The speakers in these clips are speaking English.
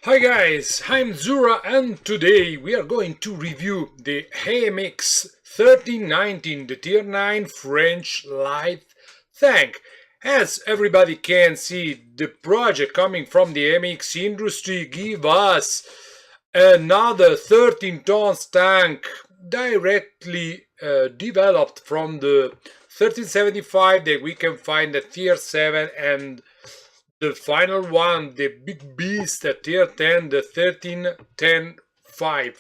Hi guys, I'm Zura and today we are going to review the AMX1390, the Tier 9 French light tank. As everybody can see, the project coming from the AMX industry give us another 13 tons tank directly developed from the 1375 that we can find at Tier 7 and the final one, the big beast at tier 10, the 1310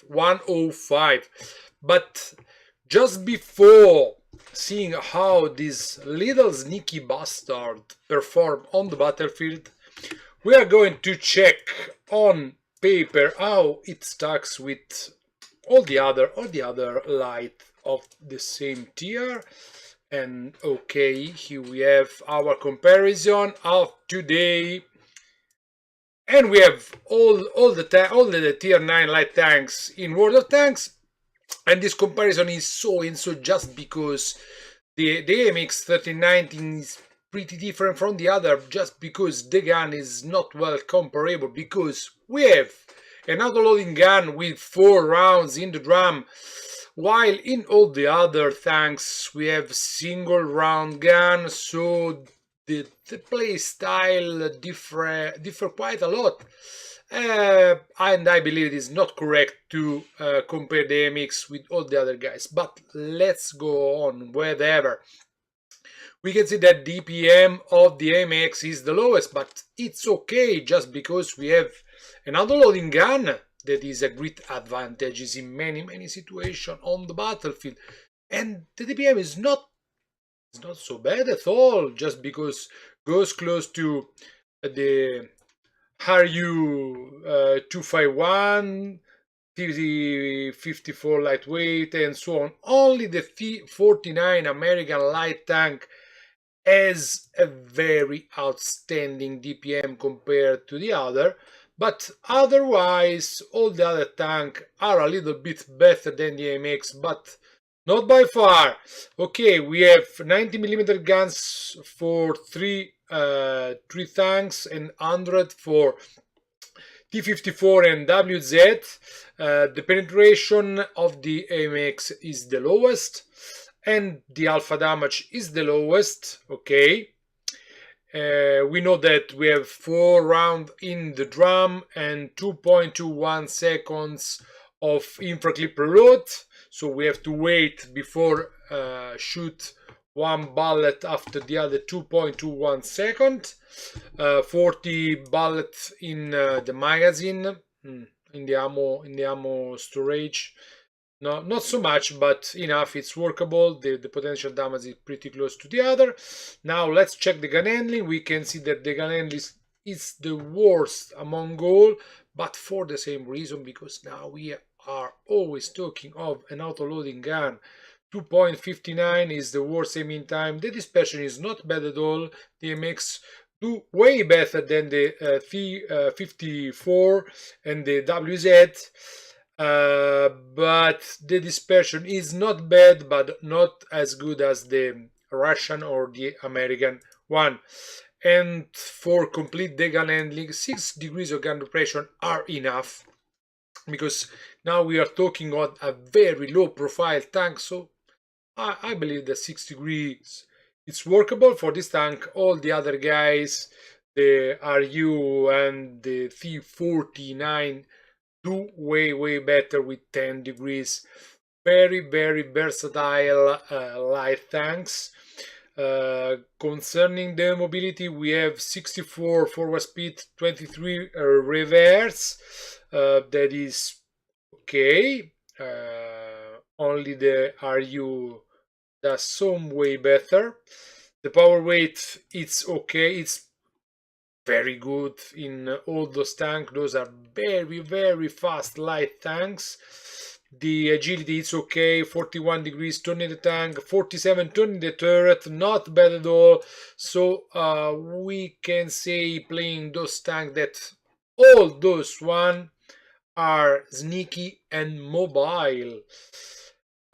105. But just before seeing how this little sneaky bastard perform on the battlefield, we are going to check on paper how it stacks with all the other light of the same tier. And okay, here we have our comparison of today, and we have all the tier 9 light tanks in World of Tanks. And this comparison is so just because the AMX 1319 is pretty different from the other, just because the gun is not well comparable, because we have an autoloading gun with 4 rounds in the drum, while in all the other tanks we have single round gun, so the play style differ quite a lot. And I believe it is not correct to compare the AMX with all the other guys, but let's go on. Whatever, we can see that DPM of the AMX is the lowest, but it's okay just because we have an autoloading gun that is a great advantage in many situations on the battlefield. And the DPM is not so bad at all, just because goes close to the RU 251, 54 lightweight, and so on. Only the 49 American light tank has a very outstanding DPM compared to the other, but otherwise all the other tanks are a little bit better than the AMX, but not by far. Okay, we have 90mm guns for three tanks and 100 for T54 and WZ. The penetration of the AMX is the lowest, and the alpha damage is the lowest. Okay, we know that we have 4 rounds in the drum and 2.21 seconds of infraclip reload, so we have to wait before shoot one bullet after the other 2.21 second. 40 bullets in the magazine, in the ammo storage. No, not so much, but enough. It's workable. The potential damage is pretty close to the other. Now let's check the gun handling. We can see that the gun handling is the worst among all, but for the same reason, because now we are always talking of an auto-loading gun. 2.59 is the worst aiming time. The dispersion is not bad at all. The MX do way better than the T54 and the WZ. But the dispersion is not bad, but not as good as the Russian or the American one. And for complete the gun handling, 6 degrees of gun depression are enough, because now we are talking about a very low profile tank, so I believe that 6 degrees it's workable for this tank. All the other guys, the RU and the T49, do way better with 10 degrees. Very versatile light tanks. Concerning the mobility, we have 64 forward speed, 23 reverse. That is okay. Only the RU does some way better. The power weight, it's okay. It's very good in all those tanks. Those are very fast light tanks. The agility is okay. 41 degrees turning the tank, 47 turning the turret, not bad at all. So we can say, playing those tanks, that all those one are sneaky and mobile.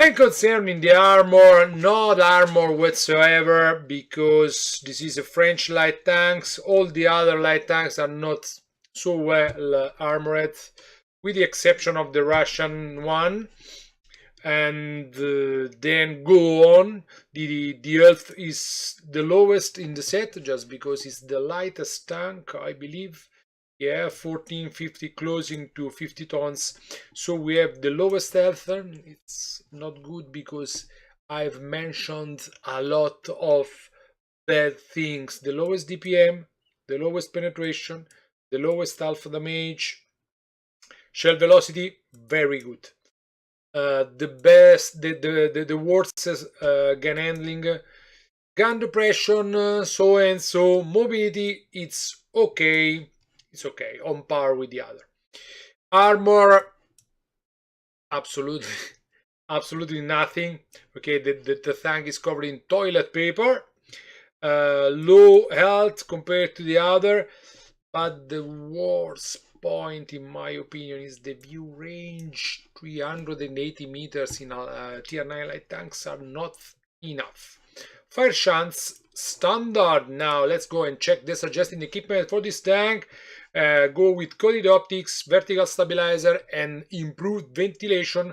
And concerning the armor, not armor whatsoever, because this is a French light tanks. All the other light tanks are not so well armored, with the exception of the Russian one. And then go on. The Earth is the lowest in the set, just because it's the lightest tank, I believe. Yeah, 1450, closing to 50 tons. So we have the lowest health. It's not good because I've mentioned a lot of bad things. The lowest DPM, the lowest penetration, the lowest alpha damage, shell velocity, very good. The best, the worst gun handling, gun depression, so and so. Mobility, it's okay. It's okay, on par with the other. Armor, absolutely, absolutely nothing. Okay, the tank is covered in toilet paper. Low health compared to the other, but the worst point in my opinion is the view range. 380 meters in tier 9 light tanks are not enough. Fire chance standard. Now let's go and check the suggested equipment for this tank. Go with coded optics, vertical stabilizer, and improved ventilation.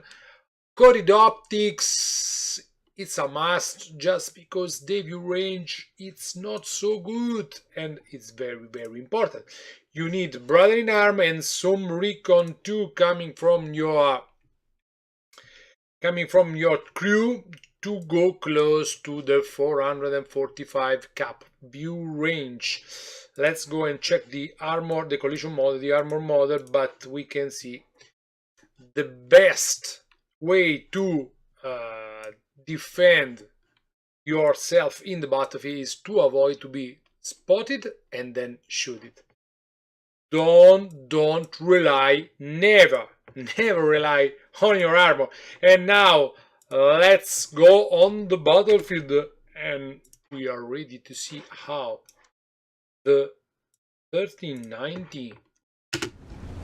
Coded optics, it's a must, just because the view range it's not so good, and it's very important. You need brother in arm and some recon too coming from your crew to go close to the 445 cap view range. Let's go and check the armor, the collision model, the armor model, but we can see the best way to defend yourself in the battlefield is to avoid to be spotted and then shoot it. Don't rely, never rely on your armor. And now let's go on the battlefield, and we are ready to see how the 1390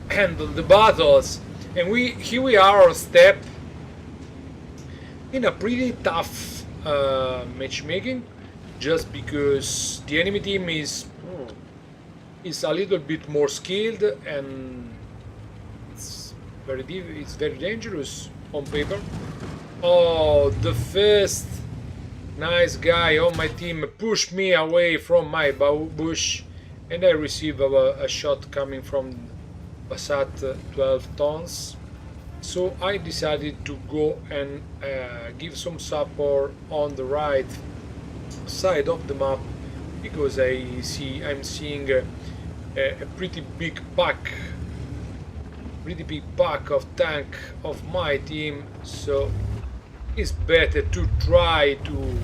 handle the battles. And here we are on step in a pretty tough matchmaking, just because the enemy team is a little bit more skilled, and it's very dangerous on paper. Oh, the first nice guy on my team pushed me away from my bush, and I received a shot coming from Passat 12 tons. So I decided to go and give some support on the right side of the map, because I'm seeing a pretty big pack of tank of my team. So it's better to try to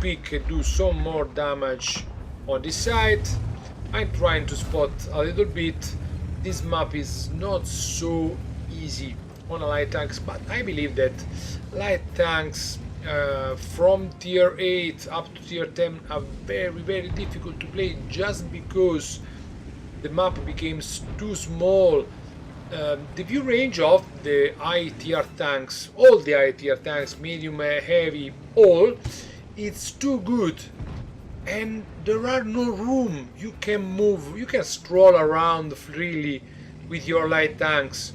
pick and do some more damage on this side. I'm trying to spot a little bit. This map is not so easy on light tanks, but I believe that light tanks from tier 8 up to tier 10 are very difficult to play, just because the map becomes too small. The view range of the high tier tanks, all the high tier tanks, medium, heavy, all, it's too good, and there are no room. You can move, you can stroll around freely with your light tanks.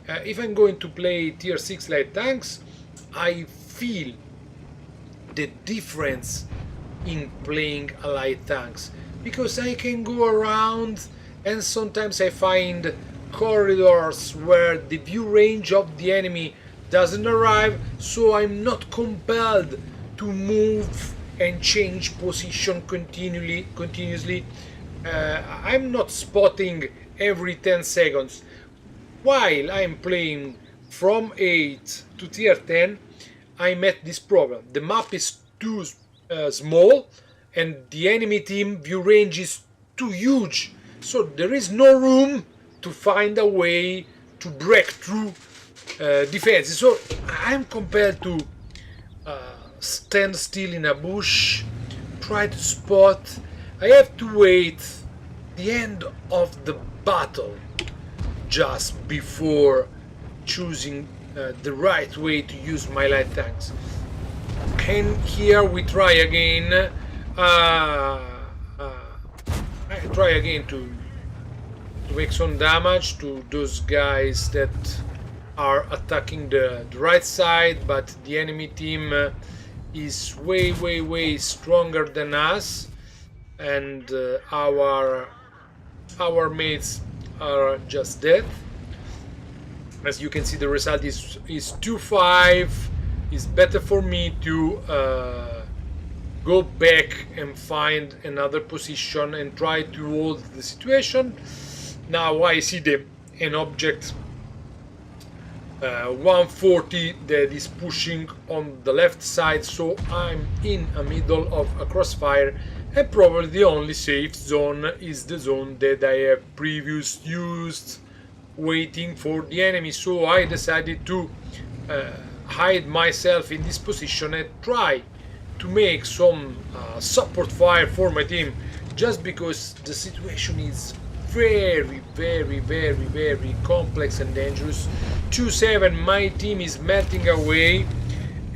If I'm going to play tier 6 light tanks, I feel the difference in playing a light tanks, because I can go around, and sometimes I find corridors where the view range of the enemy doesn't arrive, so I'm not compelled to move and change position continuously. I'm not spotting every 10 seconds. While I'm playing from 8 to tier 10, I met this problem. The map is too small, and the enemy team view range is too huge, so there is no room to find a way to break through defenses. So I'm compelled to stand still in a bush, try to spot. I have to wait the end of the battle just before choosing the right way to use my light tanks. And here we try again. I try again to to make some damage to those guys that are attacking the right side, but the enemy team is way stronger than us, and our mates are just dead. As you can see, the result is 2-5. It's better for me to go back and find another position and try to hold the situation. Now I see an object 140 that is pushing on the left side, so I'm in the middle of a crossfire, and probably the only safe zone is the zone that I have previously used waiting for the enemy. So I decided to hide myself in this position and try to make some support fire for my team, just because the situation is very complex and dangerous. 2-7, my team is melting away,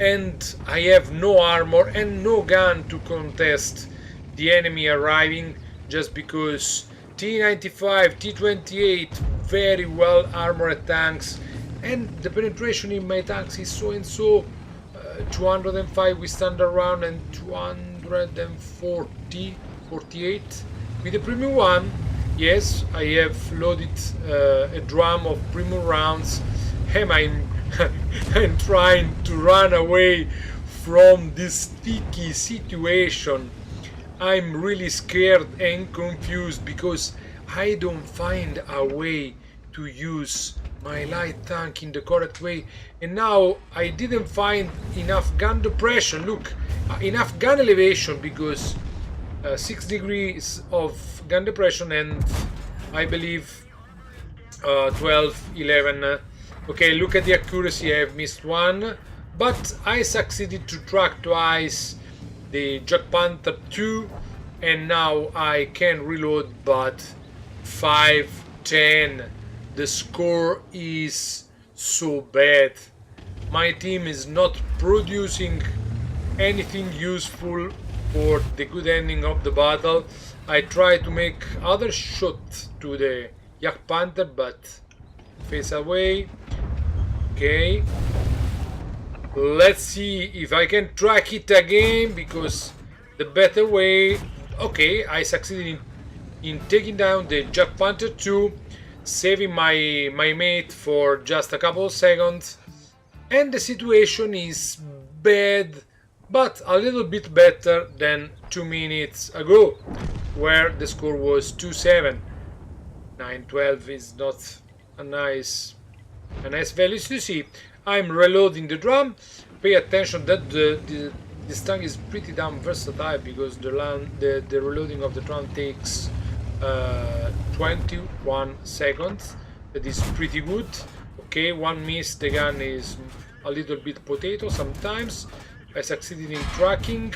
and I have no armor and no gun to contest the enemy arriving, just because T95, T28 very well armored tanks, and the penetration in my tanks is so and so. 205 with standard round and 248 with the premium one. Yes, I have loaded a drum of premium rounds, and I'm trying to run away from this sticky situation. I'm really scared and confused because I don't find a way to use my light tank in the correct way, and now I didn't find enough gun depression, enough gun elevation, because 6 degrees of gun depression and I believe 12, 11. Okay, look at the accuracy, I have missed one, but I succeeded to track twice the Jack Panther 2, and now I can reload, but 5-10. The score is so bad. My team is not producing anything useful for the good ending of the battle. I try to make other shot to the Yak Panther, but face away. Okay, let's see if I can track it again, because the better way. Okay, I succeeded in taking down the Jack Panther 2, saving my mate for just a couple of seconds, and the situation is bad, but a little bit better than 2 minutes ago, where the score was 2-7. 9-12 is not a nice value to see. I'm reloading the drum. Pay attention that this tank is pretty damn versatile, because the reloading of the drum takes 21 seconds. That is pretty good. Okay, one miss, the gun is a little bit potato sometimes. I succeeded in tracking.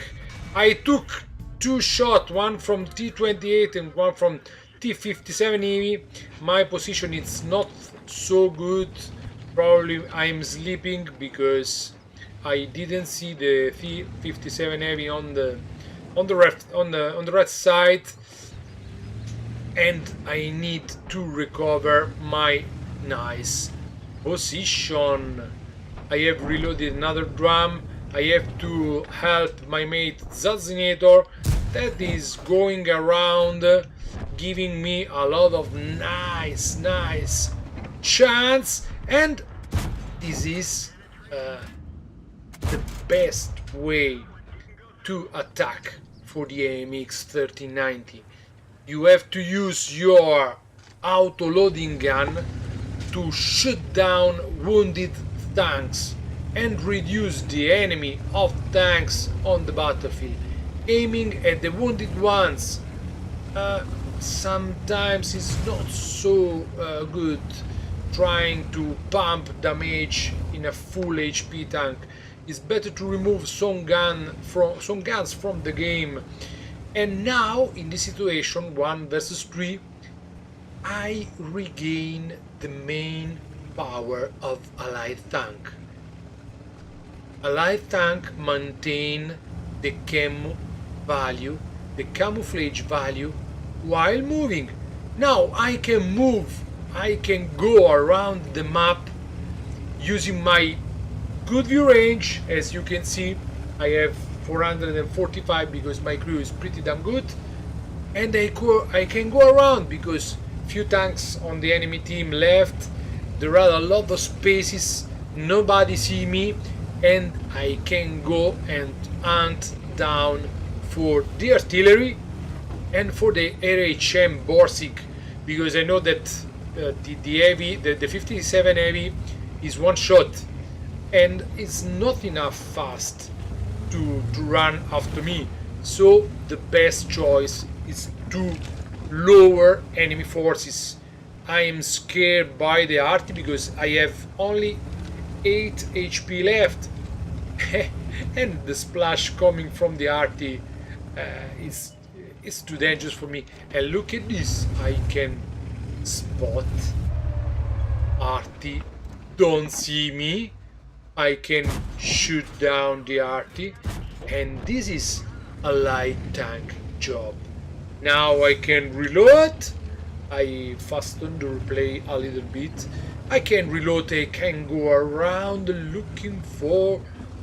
I took 2 shots, one from T28 and one from T57 heavy. My position is not so good. Probably I'm sleeping because I didn't see the T57 heavy on the right side, and I need to recover my nice position. I have reloaded another drum. I have to help my mate Zazinator, that is going around giving me a lot of nice chance, and this is the best way to attack for the AMX1390. You have to use your auto-loading gun to shoot down wounded tanks and reduce the enemy of tanks on the battlefield, aiming at the wounded ones. Sometimes it's not so good trying to pump damage in a full HP tank. It's better to remove some guns from the game. And now, in this situation, 1 versus 3, I regain the main power of a light tank. A light tank maintains the camo value, the camouflage value, while moving. Now I can move, I can go around the map using my good view range. As you can see, I have 445 because my crew is pretty damn good, and I can go around because few tanks on the enemy team left. There are a lot of spaces, nobody see me, and I can go and hunt down for the artillery and for the RHM Borsig, because I know that the heavy, the 57 heavy is one shot and it's not enough fast to run after me. So the best choice is to lower enemy forces. I am scared by the arty because I have only 8 HP left and the splash coming from the arty is too dangerous for me. And look at this, I can spot arty, don't see me, I can shoot down the arty, and this is a light tank job. Now I can reload. I fasten the replay a little bit. I can reload, I can go around looking for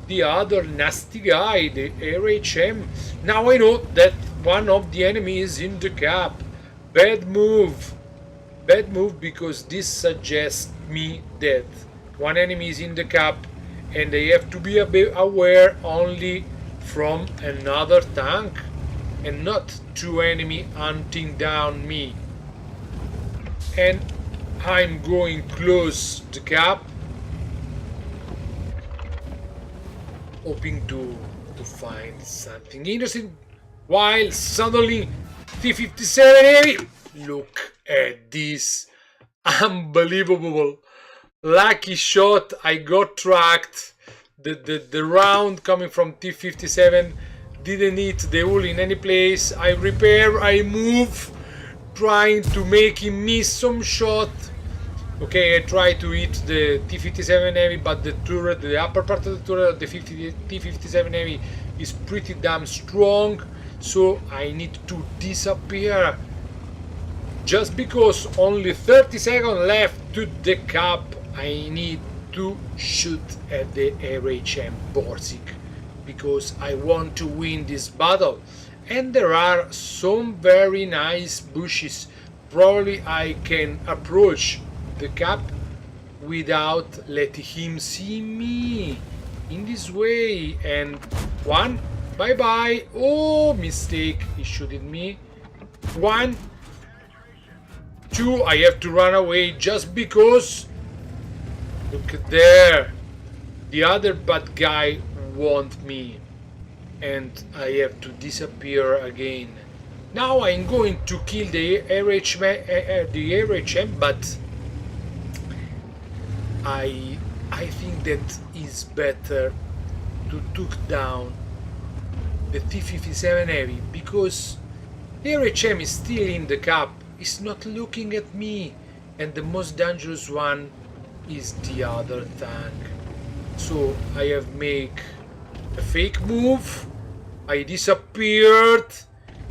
the other nasty guy, the RHM. Now I know that one of the enemies in the cap. Bad move. Bad move, because this suggests me that one enemy is in the cap and they have to be a bit aware only from another tank and not two enemy hunting down me. And I'm going close the cap, hoping to find something interesting, while suddenly T-57 heavy. Look at this, unbelievable lucky shot. I got tracked. The round coming from T-57 didn't hit the hull in any place. I repair, I move, trying to make him miss some shot. Okay, I try to hit the T-57 heavy, but the turret, the upper part of the turret of the T-57 heavy is pretty damn strong, so I need to disappear. Just because only 30 seconds left to the cap, I need to shoot at the RHM Borsig because I want to win this battle. And there are some very nice bushes. Probably I can approach the cap without letting him see me in this way. And one, bye bye. Oh, mistake, he shot at me. One, two, I have to run away just because. Look at there, the other bad guy want me and I have to disappear again. Now I'm going to kill the RHM, but I think that is better to take down the T-57 heavy because the RHM is still in the cap, it's not looking at me, and the most dangerous one is the other tank. So I have made a fake move, I disappeared,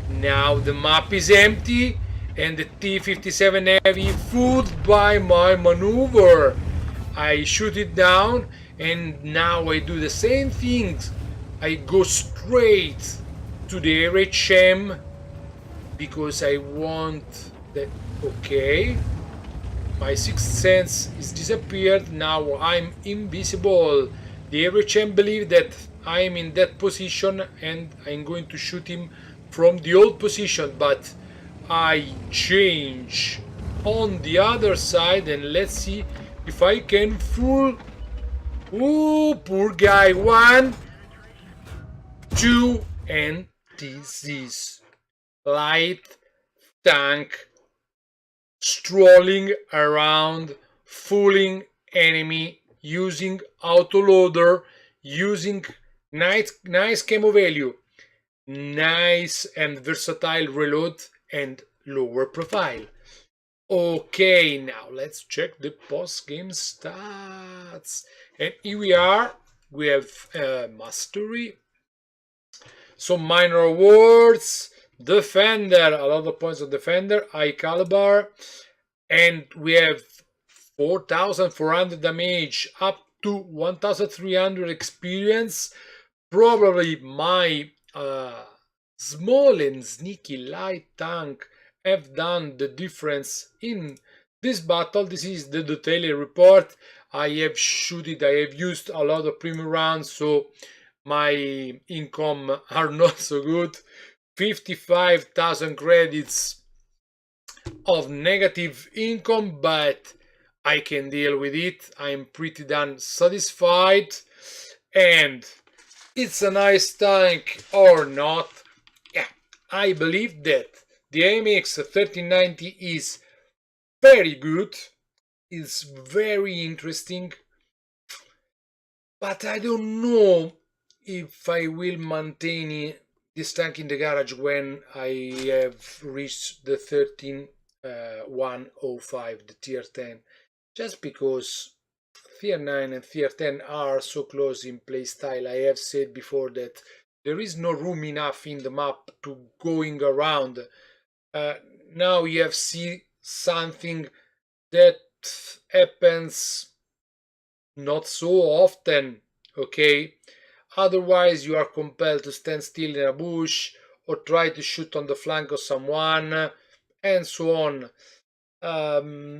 now the map is empty and the T-57 heavy fooled by my maneuver. I shoot it down and now I do the same things. I go straight to the RHM because I want that. Okay, my sixth sense is disappeared, now I'm invisible. The RHM believe that I'm in that position and I'm going to shoot him from the old position, but I change on the other side and let's see if I can fool. Oh, poor guy. 1, 2, and this is light tank strolling around, fooling enemy, using autoloader, using nice camo value, nice and versatile reload, and lower profile. Okay, now let's check the post-game stats. And here we are. We have mastery, some minor awards, Defender, a lot of points of Defender, high caliber, and we have 4,400 damage, up to 1,300 experience. Probably my small and sneaky light tank have done the difference in this battle. This is the detailed report. I have shooted, I have used a lot of premium rounds, so my income are not so good. 55,000 credits of negative income, but I can deal with it. I'm pretty done satisfied, and it's a nice tank or not. Yeah, I believe that the AMX1390 is very good. It's very interesting, but I don't know if I will maintain this tank in the garage when I have reached the 13105, the tier 10, just because tier 9 and tier 10 are so close in playstyle. I have said before that there is no room enough in the map to going around. Now you have see something that happens not so often, okay? Otherwise, you are compelled to stand still in a bush or try to shoot on the flank of someone, and so on.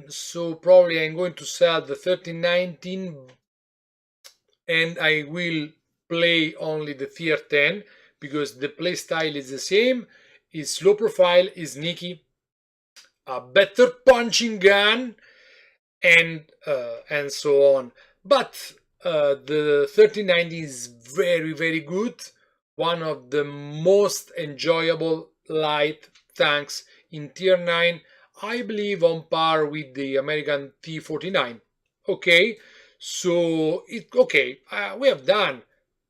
So probably I'm going to sell the 1319, and I will play only the tier 10 because the playstyle is the same. Is low profile, is sneaky, a better punching gun, and so on. But the 1390 is very good. One of the most enjoyable light tanks in tier 9. I believe on par with the American T49. Okay, so we have done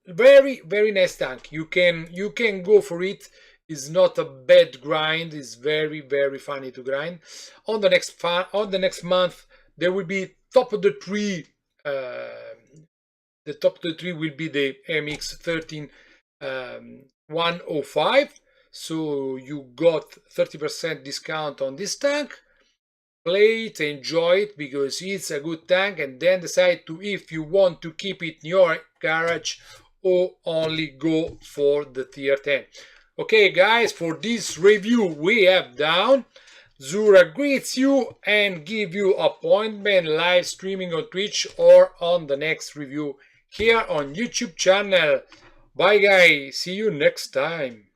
very nice tank. You can go for it. It's not a bad grind. It's very funny to grind. On the next month there will be top of the tree. The top of the tree will be the MX13 105. So you got 30% discount on this tank. Play it, enjoy it because it's a good tank, and then decide to if you want to keep it in your garage or only go for the tier 10. Okay guys, for this review we have done. Zura greets you and give you appointment live streaming on Twitch or on the next review here on YouTube channel. Bye guys, see you next time.